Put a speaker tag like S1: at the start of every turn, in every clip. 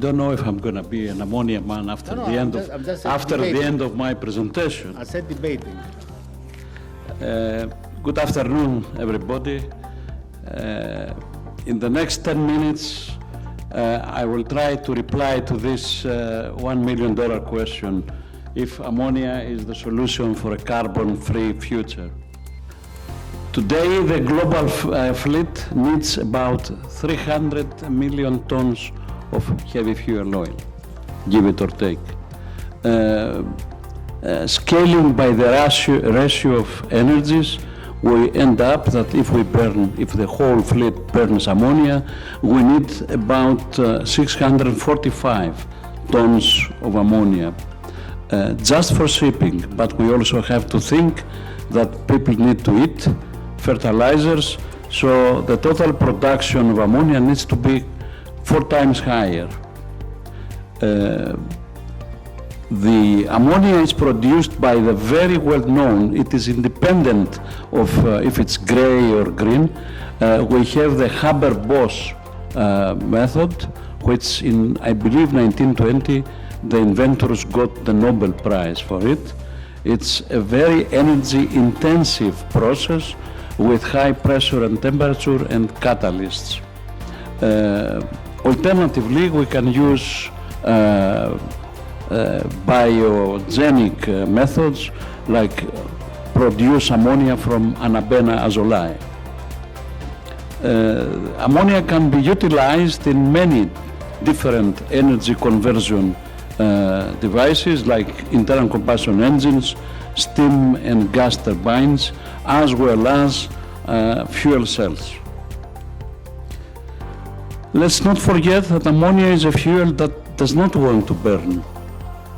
S1: don't know if I'm going to be an ammonia man after the end of my presentation.
S2: I said debating.
S1: Good afternoon, everybody. In the next 10 minutes, I will try to reply to this $1 million question, if ammonia is the solution for a carbon-free future. Today, the global fleet needs about 300 million tons of heavy fuel oil, give it or take. Scaling by the ratio of energies, we end up that if the whole fleet burns ammonia, we need about 645 tons of ammonia just for shipping. But we also have to think that people need to eat, fertilizers, so the total production of ammonia needs to be 4 times higher. The ammonia is produced by the very well-known, it is independent of if it's gray or green. We have the Haber-Bosch method, which in, I believe, 1920, the inventors got the Nobel Prize for it. It's a very energy-intensive process with high pressure and temperature and catalysts. Alternatively, we can use biogenic methods like produce ammonia from Anabaena azolae. Ammonia can be utilized in many different energy conversion devices like internal combustion engines, steam and gas turbines, as well as fuel cells. Let's not forget that ammonia is a fuel that does not want to burn.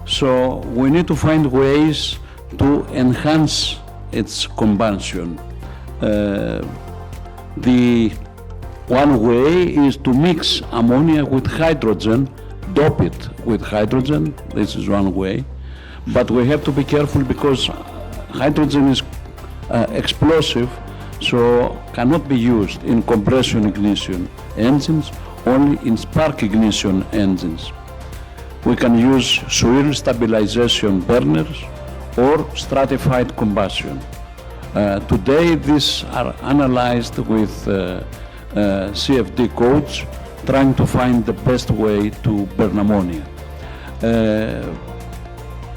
S1: So we need to find ways to enhance its combustion. The one way is to mix ammonia with hydrogen, dope it with hydrogen. This is one way. But we have to be careful because hydrogen is explosive, so cannot be used in compression ignition engines, only in spark ignition engines. We can use swirl stabilization burners or stratified combustion. Today, these are analyzed with CFD codes, trying to find the best way to burn ammonia.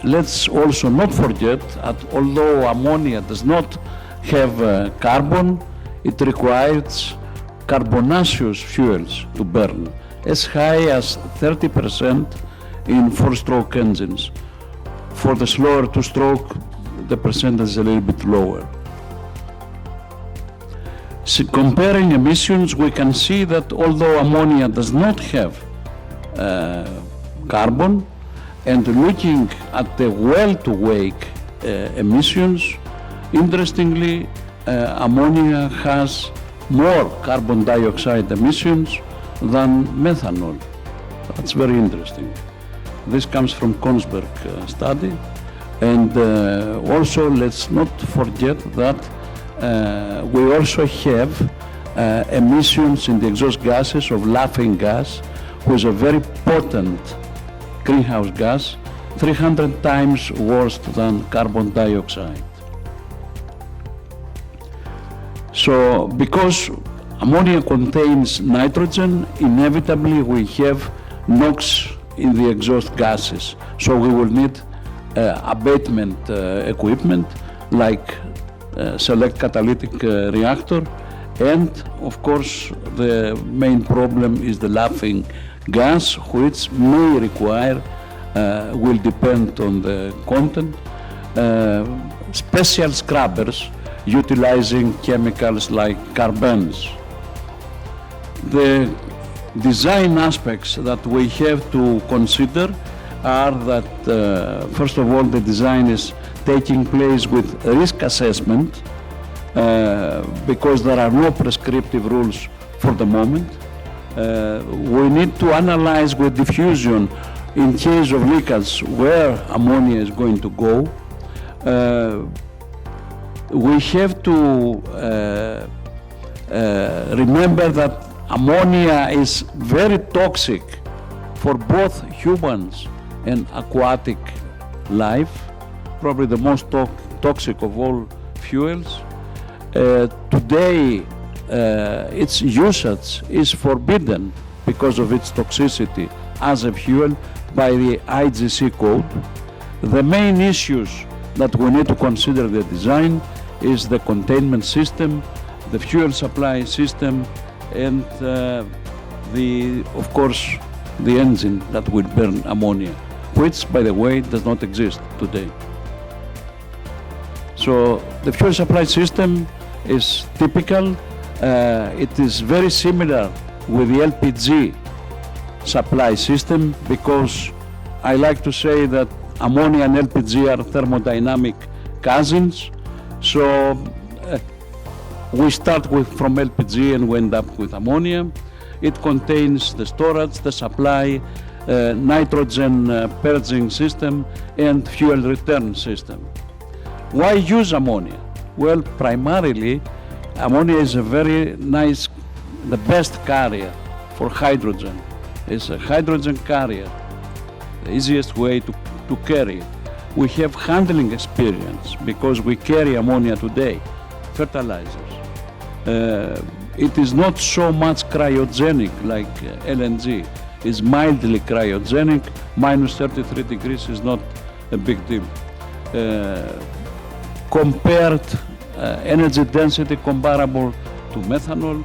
S1: Let's also not forget that although ammonia does not have carbon, it requires carbonaceous fuels to burn, as high as 30% in 4-stroke engines. For the slower 2-stroke, the percentage is a little bit lower. So comparing emissions, we can see that although ammonia does not have carbon, and looking at the well-to-wake emissions, interestingly, ammonia has more carbon dioxide emissions than methanol. That's very interesting. This comes from Kongsberg study. And also, let's not forget that we also have emissions in the exhaust gases of laughing gas, which is a very potent greenhouse gas, 300 times worse than carbon dioxide. So, because ammonia contains nitrogen, inevitably we have NOx in the exhaust gases. So we will need abatement equipment like select catalytic reactor, and of course the main problem is the laughing gas, which may require, will depend on the content, special scrubbers utilizing chemicals like carbons. The design aspects that we have to consider are that, first of all, the design is taking place with risk assessment because there are no prescriptive rules for the moment. We need to analyze with diffusion in case of leakage where ammonia is going to go. We have to remember that ammonia is very toxic for both humans and aquatic life, probably the most toxic of all fuels. Today, its usage is forbidden because of its toxicity as a fuel by the IGC Code. The main issues that we need to consider the design is the containment system, the fuel supply system, and of course, the engine that will burn ammonia, which, by the way, does not exist today. So the fuel supply system is typical. It is very similar with the LPG supply system, because I like to say that ammonia and LPG are thermodynamic cousins. So we start from LPG and we end up with ammonia. It contains the storage, the supply, nitrogen purging system, and fuel return system. Why use ammonia? Well, primarily, ammonia is a very nice, the best carrier for hydrogen. It's a hydrogen carrier, the easiest way to carry it. We have handling experience because we carry ammonia today, fertilizers. It is not so much cryogenic like LNG. It's mildly cryogenic. Minus 33 degrees is not a big deal. Compared energy density comparable to methanol.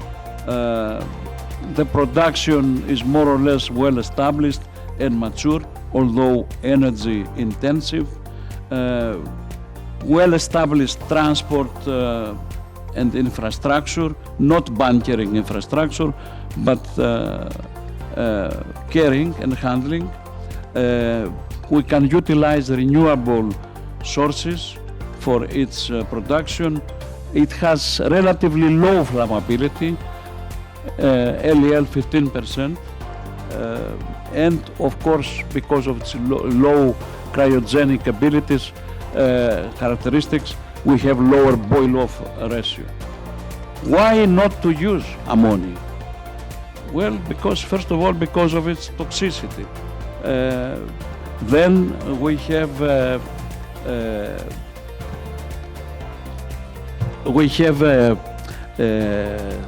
S1: The production is more or less well established and mature, although energy intensive. Well established transport and infrastructure, not bunkering infrastructure, but carrying and handling. We can utilize renewable sources for its production. It has relatively low flammability, LEL 15%, and of course, because of its low cryogenic abilities, characteristics, we have lower boil-off ratio. Why not to use ammonia? Well, because first of all, because of its toxicity. Then we have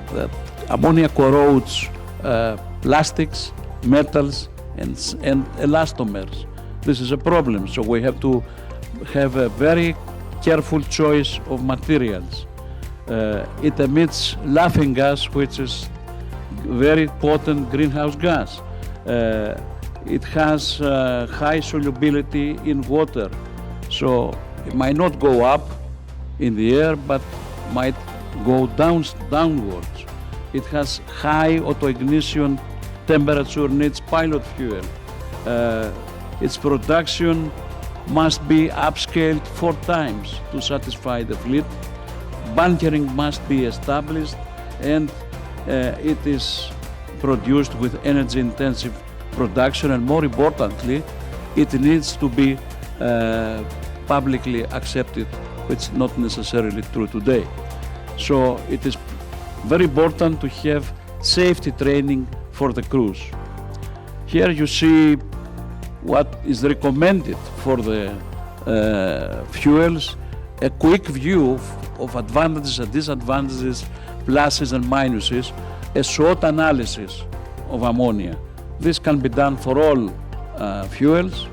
S1: that ammonia corrodes plastics, metals, and elastomers. This is a problem, so we have to have a very careful choice of materials. It emits laughing gas, which is very potent greenhouse gas. It has high solubility in water, so it might not go up in the air, but might go downwards. It has high autoignition temperature, needs pilot fuel. Its production must be upscaled 4 times to satisfy the fleet. Bunkering must be established, and it is produced with energy-intensive production, and more importantly, it needs to be publicly accepted, which is not necessarily true today. So it is very important to have safety training for the crews. Here you see what is recommended for the fuels, a quick view of advantages and disadvantages, pluses and minuses, a SWOT analysis of ammonia. This can be done for all fuels.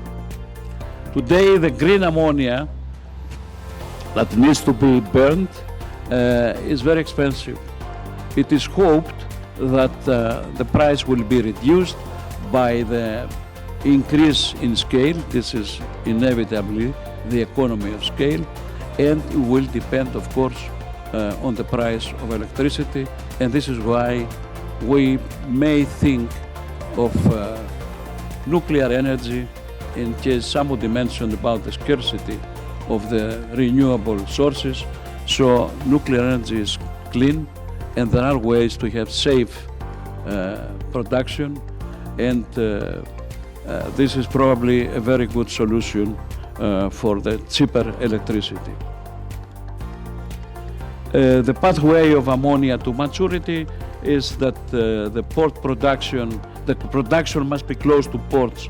S1: Today, the green ammonia that needs to be burned is very expensive. It is hoped that the price will be reduced by the increase in scale. This is inevitably the economy of scale, and it will depend, of course, on the price of electricity, and this is why we may think of nuclear energy, in case somebody mentioned about the scarcity of the renewable sources. So nuclear energy is clean, and there are ways to have safe production, and this is probably a very good solution for the cheaper electricity. The pathway of ammonia to maturity is that the port production the production must be close to ports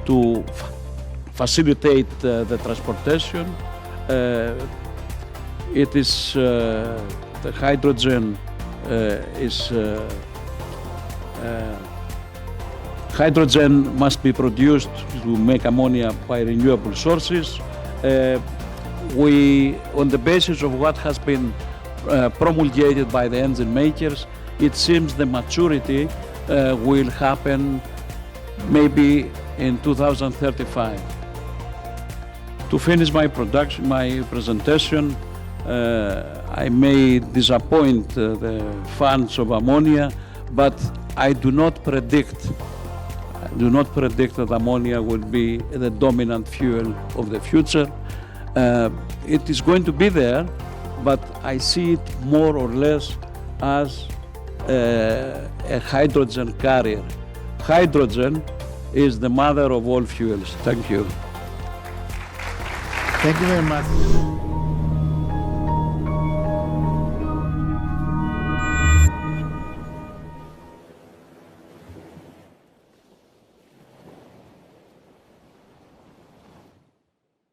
S1: to facilitate the transportation. It is the hydrogen hydrogen must be produced to make ammonia by renewable sources. On the basis of what has been promulgated by the engine makers, it seems the maturity will happen maybe in 2035. To finish my presentation, I may disappoint the fans of ammonia, but I do not predict that ammonia will be the dominant fuel of the future. It is going to be there, but I see it more or less as a hydrogen carrier. Hydrogen is the mother of all fuels. Thank you.
S2: Thank you very much.